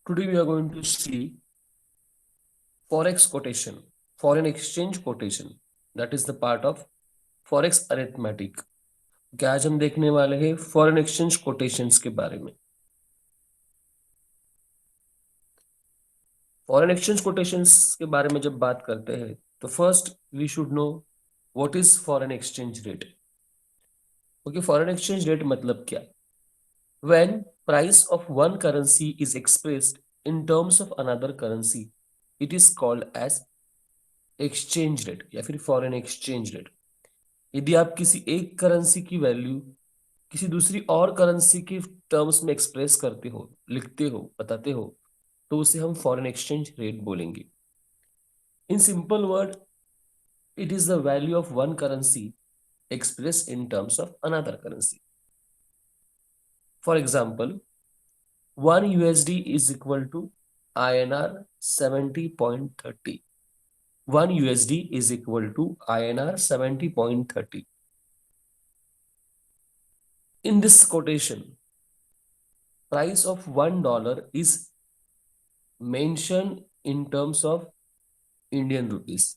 Today we are going to see forex quotation, foreign exchange quotation. That is the part of forex arithmetic. क्या आज हम देखने वाले हैं फॉरेन एक्सचेंज कोटेशंस के बारे में। फॉरेन एक्सचेंज कोटेशंस के बारे में जब बात करते हैं तो first we should know what is foreign exchange rate. Okay, foreign exchange rate मतलब क्या? When price of one currency is expressed in terms of another currency it is called as exchange rate या फिर foreign exchange rate. यदि आप किसी एक currency की value किसी दूसरी और करेंसी के टर्म्स में एक्सप्रेस करते हो, लिखते हो, बताते हो, तो उसे हम फॉरेन एक्सचेंज रेट बोलेंगे। In simple word, it is the value of one currency expressed in terms of another currency. For example, 1 USD is equal to INR 70.30. 1 USD is equal to INR 70.30. In this quotation, price of $1 is mentioned in terms of Indian rupees.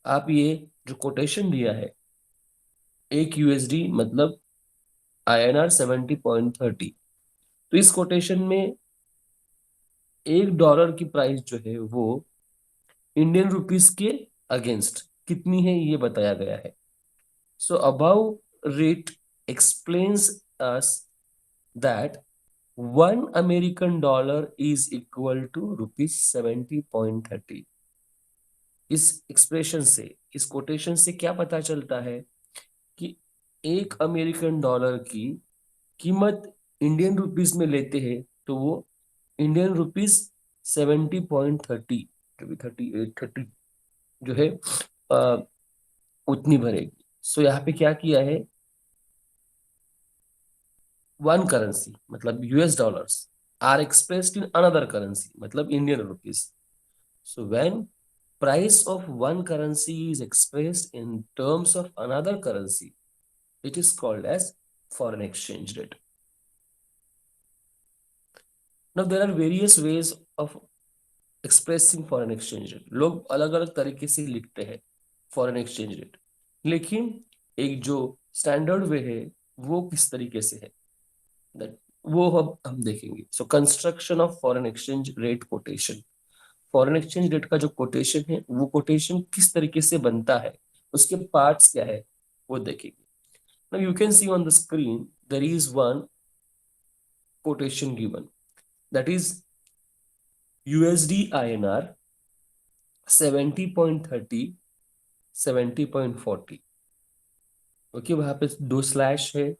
आप ये जो quotation दिया है, 1 USD मतलब INR 70.30, तो इस quotation में $1 की प्राइस जो है वो इंडियन रुपीस के अगेंस्ट कितनी है ये बताया गया है। So above rate explains us that $1 is equal to ₹70.30। इस एक्सप्रेशन से, इस कोटेशन से क्या पता चलता है कि $1 की कीमत इंडियन रुपीस में लेते हैं तो वो इंडियन रुपीस 70.30 जो भी 38 30 जो है उतनी भरेगी। सो यहाँ पे क्या किया है, वन करेंसी मतलब US dollars are expressed in another currency मतलब Indian rupees. So when price of one currency is expressed in terms of another currency, it is called as foreign exchange rate. Now there are various ways of expressing foreign exchange rate. लोग अलग अलग तरीके से लिखते हैं foreign exchange rate, लेकिन एक जो स्टैंडर्ड वे है वो किस तरीके से है that वो हम देखेंगे। So construction of foreign exchange rate quotation, foreign exchange rate का जो कोटेशन है वो कोटेशन किस तरीके से बनता है, उसके पार्ट्स क्या है वो देखेंगे। Now you can see on the screen there is one quotation given, that is USD INR 70.30 70.40। Okay, वहां पे दो स्लैश है,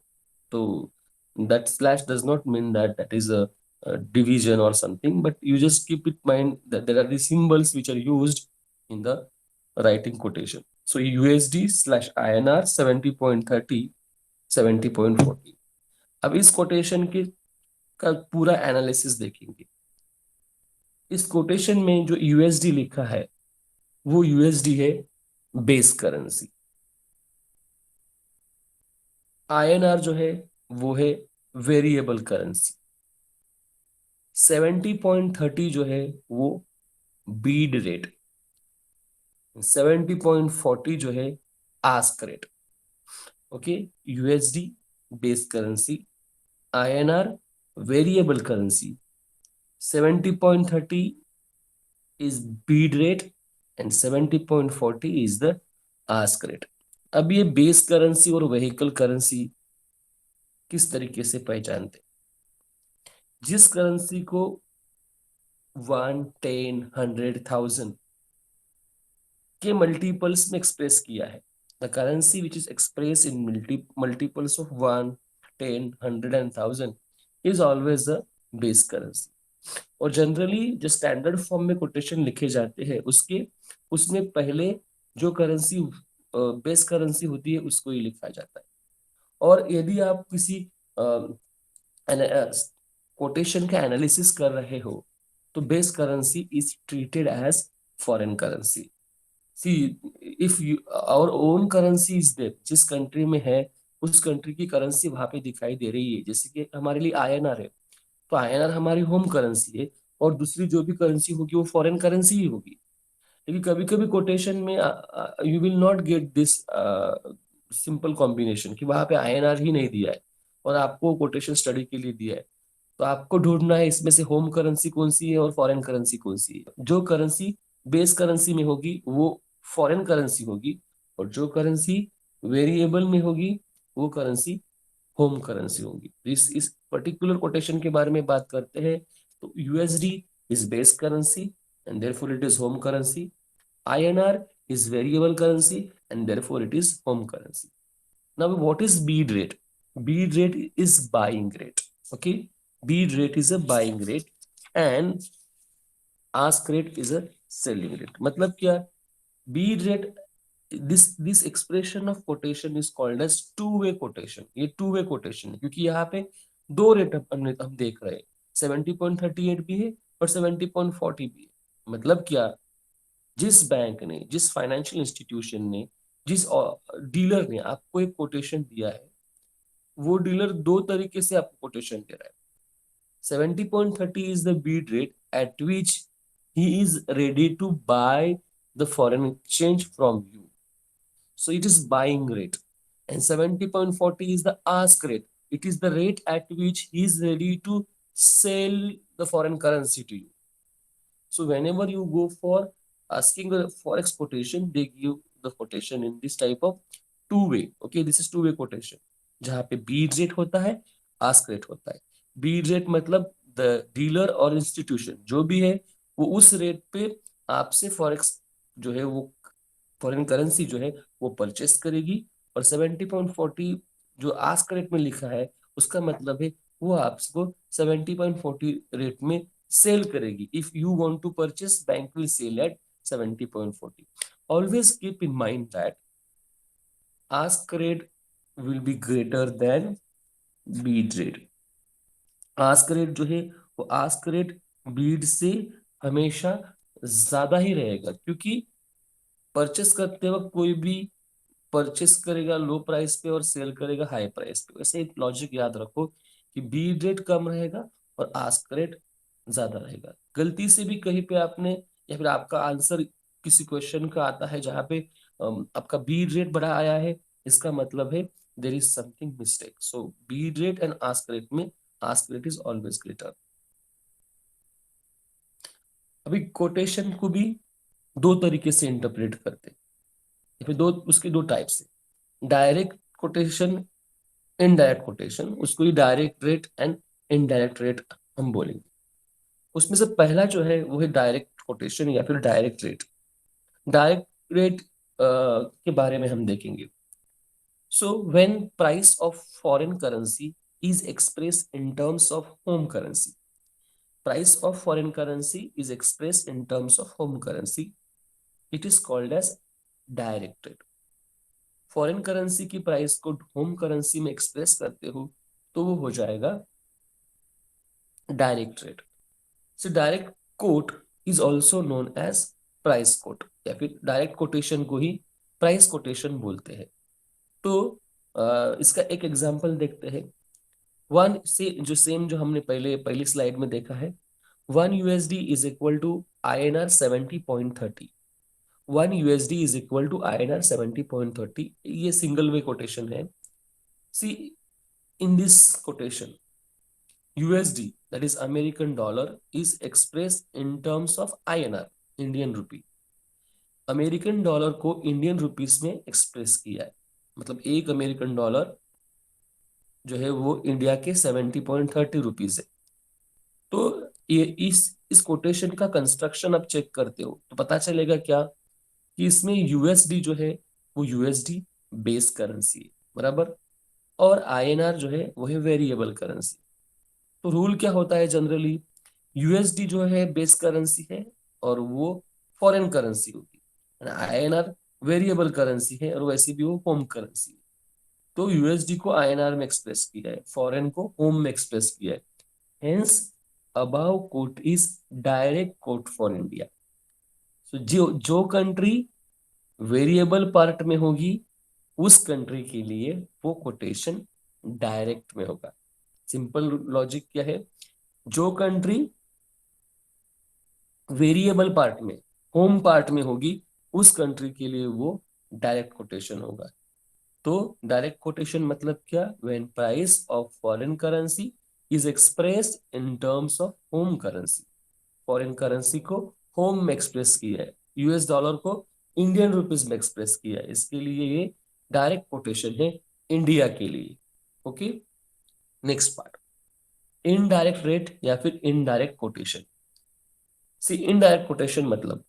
तो that slash does not mean that that is a division or something, but you just keep it mind that there are the symbols which are used in the writing quotation. So USD slash INR 70.30 70.40। अब इस quotation के का पूरा analysis देखेंगे। इस quotation में जो USD लिखा है वो USD है बेस करेंसी, INR जो है वो है वेरिएबल करेंसी, 70.30 जो है वो बीड रेट, 70.40 जो है ask rate. Okay, USD base currency, INR variable currency, 70.30 is Beed rate and 70.40 is the ask rate. अब ये बेस करेंसी और व्हीकल करेंसी किस तरीके से पहचानते? जिस करेंसी को 1 10 100 1000 के मल्टीपल्स में एक्सप्रेस किया है, the currency which is express in multiples of 1 10 100 and 1000 is always the base currency. और जनरली जो स्टैंडर्ड फॉर्म में कोटेशन लिखे जाते हैं उसके उसमें पहले जो करेंसी बेस करेंसी होती है उसको ही लिखा जाता है। और यदि आप किसी कोटेशन का एनालिसिस कर रहे हो तो base currency is treated as foreign currency. See, if you our own currency is there, जिस कंट्री में है उस कंट्री की करेंसी वहां पे दिखाई दे रही है, जैसे कि हमारे लिए INR है, तो आईएनआर हमारी होम करेंसी है, और दूसरी जो भी करेंसी होगी वो फॉरेन करेंसी ही होगी। लेकिन कभी कभी कोटेशन में you will not get this simple combination कि वहां पे आईएनआर ही नहीं दिया है और आपको कोटेशन स्टडी के लिए दिया है। तो आपको ढूंढना है इसमें से होम करेंसी कौन सी है और फॉरेन करेंसी कौन सी है। जो करेंसी बेस करेंसी में होगी वो फॉरेन करेंसी होगी, और जो करेंसी वेरिएबल में होगी वो करेंसी होम करेंसी होगी। तो इस पर्टिकुलर कोटेशन के बारे में बात करते हैं। तो USD is base currency and therefore it is home currency. INR is variable currency and therefore it is home currency. Now, what is bead rate? Bead rate is buying rate. Okay, bead rate is a buying rate and ask rate is a selling rate. मतलब क्या? Bead rate, this expression of quotation is called as two-way quotation. ये two-way quotation है क्योंकि यहाँ पे दो rate हम देख रहे हैं, 70.38 भी है और 70.40 भी है। मतलब क्या? जिस बैंक ने, जिस फाइनेंशियल इंस्टीट्यूशन ने, जिस डीलर ने आपको एक कोटेशन दिया है, वो डीलर दो तरीके से आपको कोटेशन दे रहा है। 70.30 is the bid rate at which he is ready to buy the foreign exchange from you. So it is buying rate. And 70.40 is the ask rate. It is the rate at which he is ready to sell the foreign currency to you. So whenever you go for asking a forex quotation, they give the quotation in this type of two way. Okay, this is two way quotation. जहाँ पे Beed rate होता है, ask rate होता है। Beed rate मतलब the dealer और institution जो भी है वो उस रेट पे आपसे फॉरेक्स जो है वो फॉरेन करेंसी जो है वो परचेस करेगी। और 70.40 जो आस्क रेट में लिखा है उसका मतलब है वो आपको 70.40 रेट में सेल करेगी। If you want to purchase, bank will sell at 70.40। Always keep in mind that ask rate will be greater than bid rate. Ask rate जो है वो आस्क रेट बीड से हमेशा ज्यादा ही रहेगा, क्योंकि परचेस करते वक्त कोई भी परचेस करेगा लो प्राइस पे और सेल करेगा हाई प्राइस पे। वैसे एक लॉजिक याद रखो कि बीड रेट कम रहेगा और आस्क रेट ज्यादा रहेगा। गलती से भी कहीं पे आपने, या फिर आपका आंसर किसी क्वेश्चन का आता है जहां पे आपका बीड रेट बड़ा आया है, इसका मतलब है there is something mistake. So bid rate and ask rate में ask rate is always greater. अभी कोटेशन को भी दो तरीके से इंटरप्रेट करते हैं, या फिर दो उसके दो टाइप्स है। Direct quotation, indirect quotation. उसको ही direct rate and indirect rate हम बोलेंगे। उसमें से पहला जो है वो है डायरेक्ट कोटेशन या फिर डायरेक्ट रेट। डायरेक्ट रेट के बारे में हम देखेंगे। So when price of foreign currency is expressed in terms of home currency. Price of foreign currency is expressed in terms of home currency. It is called as direct rate. Foreign currency की price को home currency में express करते हो तो वो हो जाएगा direct rate. So direct quote is also known as price quote, या फिर डायरेक्ट कोटेशन को ही प्राइस कोटेशन बोलते हैं। तो इसका एक एग्जांपल देखते हैं। वन से जो सेम जो हमने पहली स्लाइड में देखा है, 1 USD is equal to INR 70.30। 1 USD is equal to INR 70.30। ये सिंगल वे कोटेशन है। See, in this quotation, USD, that is American dollar, is expressed in terms of INR, Indian rupee। American dollar को Indian rupees में express किया है। मतलब एक American dollar जो है वो इंडिया के 70.30 रुपीज है। तो ये इस कोटेशन का कंस्ट्रक्शन आप चेक करते हो तो पता चलेगा क्या, कि इसमें यूएसडी जो है वो यूएसडी बेस करेंसी है, बराबर। और आईएनआर जो है वो है वेरिएबल करेंसी। तो रूल क्या होता है जनरली, यूएसडी जो है बेस करेंसी है और वो फॉरेन करेंसी होगी। आईएनआर वेरिएबल करेंसी है और वैसे भी वो होम करेंसी है। तो यूएसडी को आईएनआर में एक्सप्रेस किया है, फॉरेन को होम में एक्सप्रेस किया है। Hence above quote is direct quote for India. So जो कंट्री वेरिएबल पार्ट में होगी उस कंट्री के लिए वो कोटेशन डायरेक्ट में होगा। सिंपल लॉजिक क्या है, जो कंट्री वेरिएबल पार्ट में, होम पार्ट में होगी, उस कंट्री के लिए वो डायरेक्ट कोटेशन होगा। तो डायरेक्ट कोटेशन मतलब क्या? When price of foreign currency is expressed in terms of home currency. Foreign currency को होम में एक्सप्रेस किया है, यूएस डॉलर को इंडियन रुपीज में एक्सप्रेस किया है, इसके लिए ये डायरेक्ट कोटेशन है इंडिया के लिए। Okay, next part, indirect rate या फिर इनडायरेक्ट कोटेशन। सी, इनडायरेक्ट कोटेशन मतलब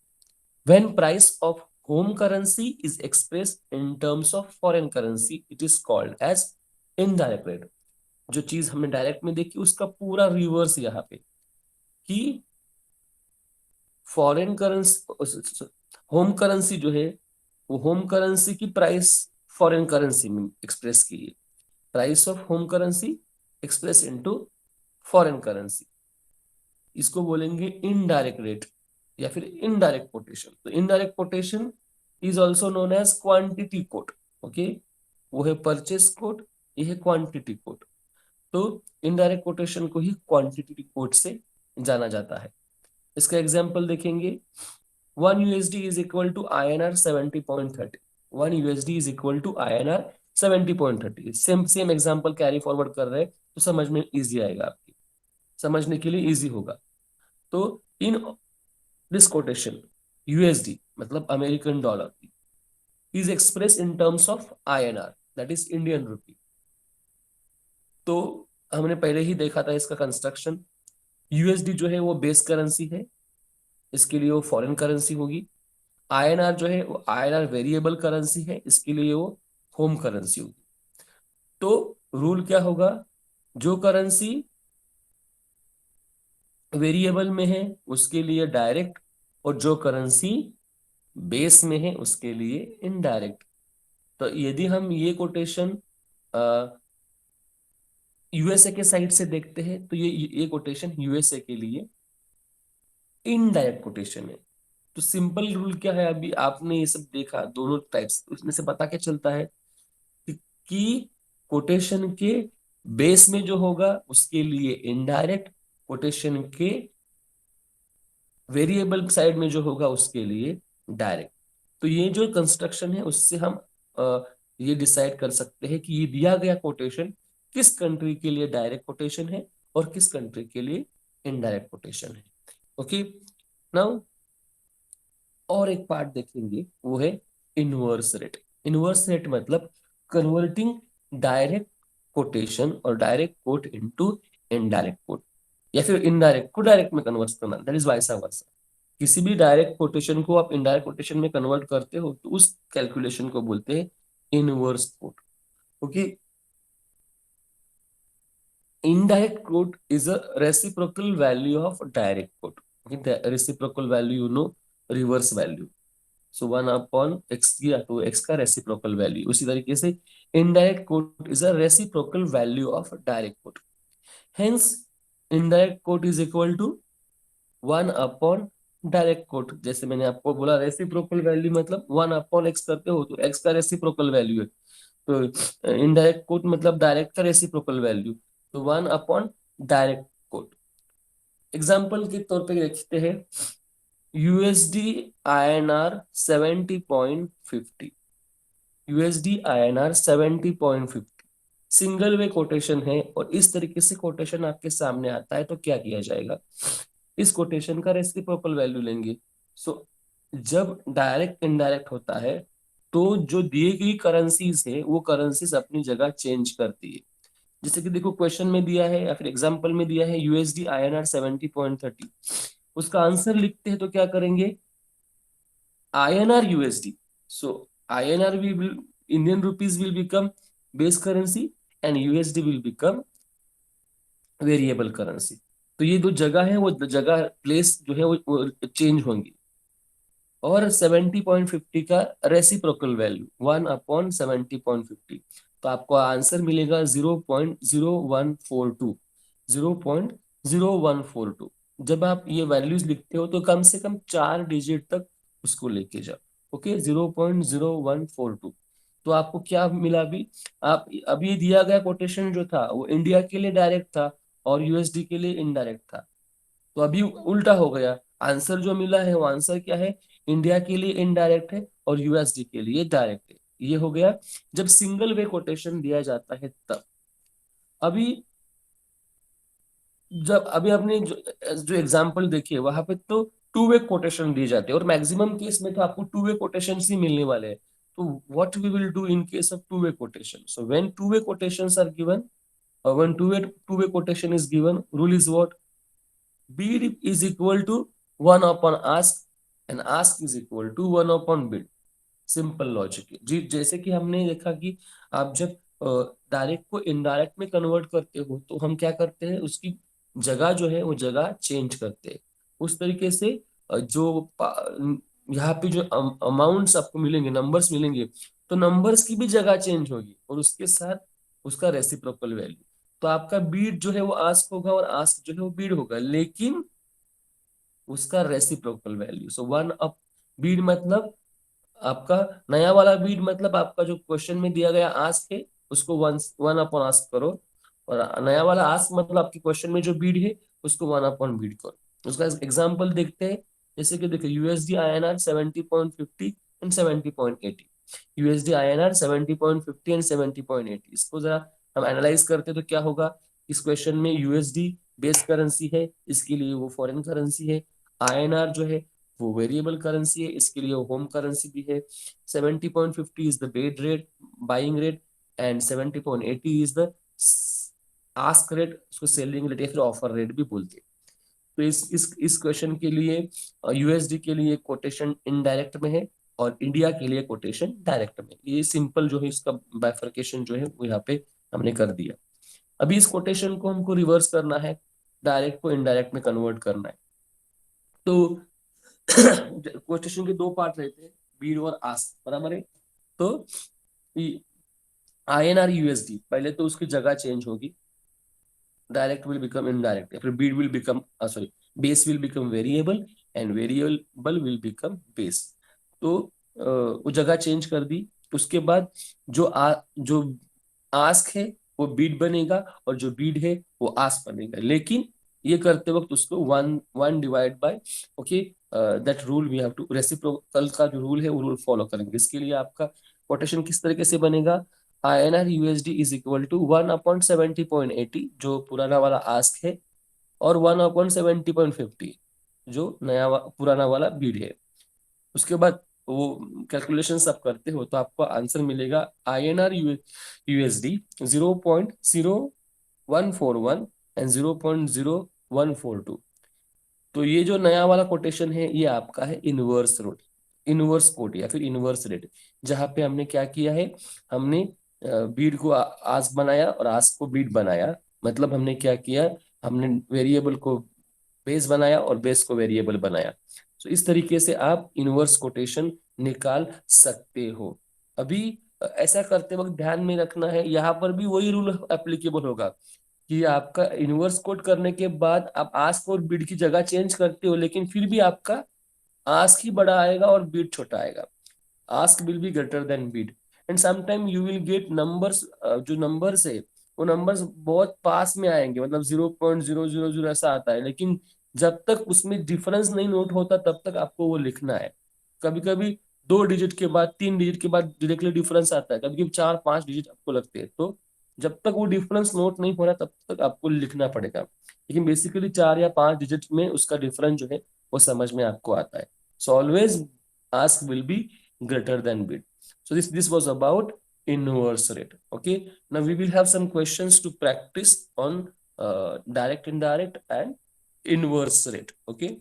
when price of home currency is expressed in terms of foreign currency, it is called as indirect rate। जो चीज हमने डायरेक्ट में देखी उसका पूरा रिवर्स यहाँ पे, कि फॉरेन करेंसी, होम करेंसी जो है वो होम करेंसी की प्राइस फॉरेन करेंसी में एक्सप्रेस की है, price of home currency express into foreign currency, इसको बोलेंगे इनडायरेक्ट रेट या फिर इनडायरेक्ट कोटेशन। तो indirect quotation is also known as quantity quote. Okay, वो है परचेस कोट, ये है क्वांटिटी कोट। तो इनडायरेक्ट कोटेशन को ही क्वांटिटी कोट से जाना जाता है। इसका एग्जांपल देखेंगे, 1 USD is equal to INR 70.30। 1 USD is equal to INR 70.30। Same same example carry forward कर रहे हैं तो समझ में इजी आएगा, आपकी समझने के लिए इजी होगा। तो इन दिस कोटेशन यूएसडी मतलब American dollar is express in terms of INR, that is Indian rupee. तो हमने पहले ही देखा था इसका कंस्ट्रक्शन। यूएसडी जो है वो बेस करेंसी है, इसके लिए वो फॉरेन करेंसी होगी। INR जो है वो INR वेरिएबल करेंसी है, इसके लिए वो होम करेंसी होगी। तो रूल क्या होगा? जो करेंसी वेरिएबल में है उसके लिए डायरेक्ट, और जो करेंसी बेस में है उसके लिए इनडायरेक्ट। तो यदि हम ये कोटेशन यूएसए के साइड से देखते हैं तो ये कोटेशन यूएसए के लिए इनडायरेक्ट कोटेशन है। तो सिंपल रूल क्या है? अभी आपने ये सब देखा दोनों टाइप्स, उसमें से पता क्या चलता है कि कोटेशन के बेस में जो होगा उसके लिए इनडायरेक्ट, कोटेशन के वेरिएबल साइड में जो होगा उसके लिए डायरेक्ट। तो ये जो कंस्ट्रक्शन है उससे हम ये डिसाइड कर सकते हैं कि ये दिया गया कोटेशन किस कंट्री के लिए डायरेक्ट कोटेशन है और किस कंट्री के लिए इनडायरेक्ट कोटेशन है। ओके, नाउ और एक पार्ट देखेंगे, वो है इनवर्स रेट। इनवर्स रेट मतलब कन्वर्टिंग डायरेक्ट कोटेशन और direct quote into indirect coat, या फिर इनडायरेक्ट को डायरेक्ट में कन्वर्ट करना, दैट इज वाइस वर्सा। किसी भी डायरेक्ट कोटेशन को आप इनडायरेक्ट कोटेशन में कन्वर्ट करते हो तो उस कैलकुलेशन को बोलते हैं inverse quote. Okay, indirect quote is a reciprocal value of direct quote। okay, the reciprocal value you know, reverse value। so 1 upon x किया तो x का reciprocal value, उसी तरीके से indirect quote is a reciprocal value of direct quote। hence indirect quote is equal to 1 upon direct quote. जैसे मैंने आपको बोला रेसिप्रोकल वैल्यू मतलब 1 अपॉन एक्स करते हो तो एक्स का रेसिप्रोकल वैल्यू है, तो इनडायरेक्ट कोट मतलब डायरेक्ट का रेसिप्रोकल वैल्यू, तो 1 अपॉन डायरेक्ट कोट। एग्जाम्पल के तौर पे देखते हैं, USD INR 70.50, USD INR 70.50 single way quotation है, और इस तरीके से कोटेशन आपके सामने आता है तो क्या किया जाएगा? इस कोटेशन का रेसिप्रोकल वैल्यू लेंगे। सो जब डायरेक्ट इनडायरेक्ट होता है तो जो दिए गई करेंसीज है वो करेंसीज अपनी जगह चेंज करती है। जैसे कि देखो क्वेश्चन में दिया है या फिर एग्जांपल में दिया है यूएसडी INR 70.30, उसका आंसर लिखते हैं तो क्या करेंगे? INR USD, so INR will, Indian rupees will become base currency and USD will become variable currency. तो ये दो जगह है, वो जगह प्लेस जो है वो चेंज होंगी। और 70.50 का रेसिप्रोकल वैल्यू 1 अपॉन 70.50, तो आपको आंसर मिलेगा 0.0142, 0.0142। जब आप ये वैल्यूज लिखते हो तो कम से कम 4 डिजिट तक उसको लेके जाओ। ओके, 0.0142। तो आपको क्या मिला? अभी आप अभी दिया गया कोटेशन जो था वो इंडिया के लिए डायरेक्ट था, और यूएसडी के लिए इनडायरेक्ट था। तो अभी उल्टा हो गया, आंसर जो मिला है वो आंसर क्या है, इंडिया के लिए इनडायरेक्ट है और यूएसडी के लिए डायरेक्ट है। ये हो गया जब सिंगल वे कोटेशन दिया जाता है तब। अभी जब अभी आपने जो एग्जांपल देखिए वहां पे तो टू वे कोटेशन दिए जाते हैं और मैक्सिमम केस में तो आपको टू वे कोटेशन ही मिलने वाले हैं। तो what we will do in case of two way quotation, so when two way quotations are given, when two-way quotation is given, rule is what? Bid is equal to 1 upon ask and ask is equal to 1 upon bid. Simple logic है जी। जैसे कि हमने देखा कि आप जब direct को indirect में कन्वर्ट करते हो तो हम क्या करते हैं, उसकी जगह जो है वो जगह चेंज करते हैं। उस तरीके से यहाँ पे जो अमाउंट्स आपको मिलेंगे, नंबर्स मिलेंगे, तो नंबर्स की भी जगह चेंज होगी और उसके साथ उसका रेसिप्रोकल वैल्यू। तो आपका बीड जो है वो आस्क होगा और आस्क जो है वो बीड होगा, लेकिन उसका reciprocal value. So one up Beed मतलब आपका नया वाला बीड मतलब आपका जो क्वेश्चन में दिया गया आस्क है उसको वन वन अपॉन आस्क करो, और नया वाला आस्क मतलब आपके क्वेश्चन में जो बीड है उसको वन अपॉन बीड करो। उसका एग्जांपल देखते हैं। जैसे कि देखो USD INR 70.50 and 70.80, USD INR 70.50 and 70.80, इसको जरा हम एनालाइज करते तो क्या होगा। इस क्वेश्चन में यूएसडी बेस करेंसी है, इसके लिए वो फॉरेन करेंसी है। आईएनआर जो है वो वेरिएबल करेंसी है, इसके लिए होम करेंसी भी है। 70.50 is the bed rate, buying rate, and 70.80 is the ask rate, उसको सेलिंग रेट या फिर ऑफर रेट भी बोलते हैं। तो इस क्वेश्चन के लिए यूएसडी के लिए कोटेशन इनडायरेक्ट में है और इंडिया के लिए कोटेशन डायरेक्ट में। ये सिंपल जो है इसका बाइफर्केशन जो है वो यहाँ पे हमने कर दिया। अभी इस कोटेशन को हमको रिवर्स करना है, डायरेक्ट को इनडायरेक्ट में कन्वर्ट करना है। तो क्वेश्चन के दो पार्ट रहते हैं, बीड और आस्क, बराबर है। तो आईएनआर यूएसडी, पहले तो उसकी जगह चेंज होगी, डायरेक्ट विल बिकम इनडायरेक्ट, या फिर Beed will become sorry base will become variable and variable will become base. तो वो जगह चेंज कर दी। उसके बाद जो आस्क है वो बीड बनेगा और जो बीड है वो आस्क बनेगा, लेकिन ये करते वक्त उसको one one divide by, okay, that rule we have to, reciprocal का जो रूल है वो रूल फॉलो करेंगे। इसके लिए आपका कोटेशन किस तरीके से बनेगा, INR USD is equal to 1/70.80 जो पुराना वाला आस्क है और 1/70.50 जो पुराना वाला बीड है। उसके बाद वो कैलकुलेशन आप करते हो तो आपको आंसर मिलेगा INR USD 0.0141 एंड 0.0142। तो ये जो नया वाला कोटेशन है ये आपका है इनवर्स रोट, इनवर्स कोट या फिर इनवर्स रेट, जहां पे हमने क्या किया है, हमने बीड को आस्क बनाया और आस्क को बीड बनाया। मतलब हमने क्या किया, हमने वेरिएबल को बेस बनाया और बेस को वेरिएबल बनाया। तो इस तरीके से आप इनवर्स कोटेशन निकाल सकते हो। अभी ऐसा करते वक्त ध्यान में रखना है, यहाँ पर भी वही रूल एप्लीकेबल होगा कि आपका इनवर्स कोट करने के बाद आप आस्क और बिड की जगह चेंज करते हो, लेकिन फिर भी आपका आस्क ही बड़ा आएगा और बिड छोटा आएगा। Ask will be greater then bid and sometime you will get numbers, जो नंबर्स है वो नंबर्स बहुत पास में आएंगे, मतलब 0.000 ऐसा आता है, लेकिन जब तक उसमें डिफरेंस नहीं नोट होता तब तक आपको वो लिखना है। कभी कभी 2 डिजिट के बाद 3 डिजिट के बाद डायरेक्टली डिफरेंस आता है, कभी कभी 4-5 डिजिट आपको लगते हैं। तो जब तक वो डिफरेंस नोट नहीं हो रहा तब तक आपको लिखना पड़ेगा, लेकिन बेसिकली 4 या 5 डिजिट में उसका डिफरेंस जो है वो समझ में आपको आता है। So always ask will be greater than bid. So this was about inverse rate. Okay. Now we will have some questions to practice on direct, indirect, and inverse rate. Okay.